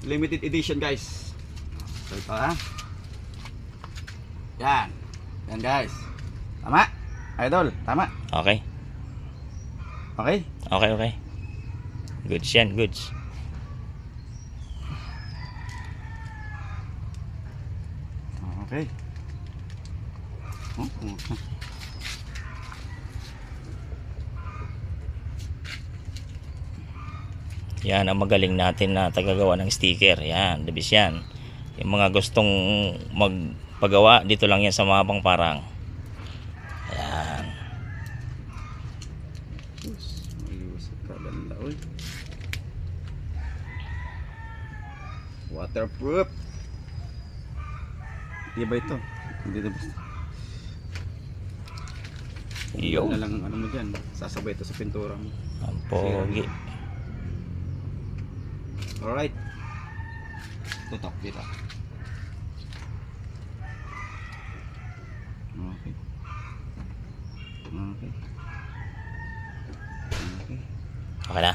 Limited edition guys. So ito ha. Yan. Yan guys. Tama? Idol, tama? Okay. Okay? Okay, okay. Goods yan, goods. Okay. Yan ang magaling natin na tagagawa ng sticker. Yan, dabis yan. Yung mga gustong magpagawa, dito lang yan sa Mabang Parang. Yan. Waterproof. Di ba ito? Hindi ito basta. Yo. Na lang ang ano mo dyan. Sasabay ito sa pintura mo. Ang pogi. Alright. Tutok dito. Okay. Okay. Okay. Okay na.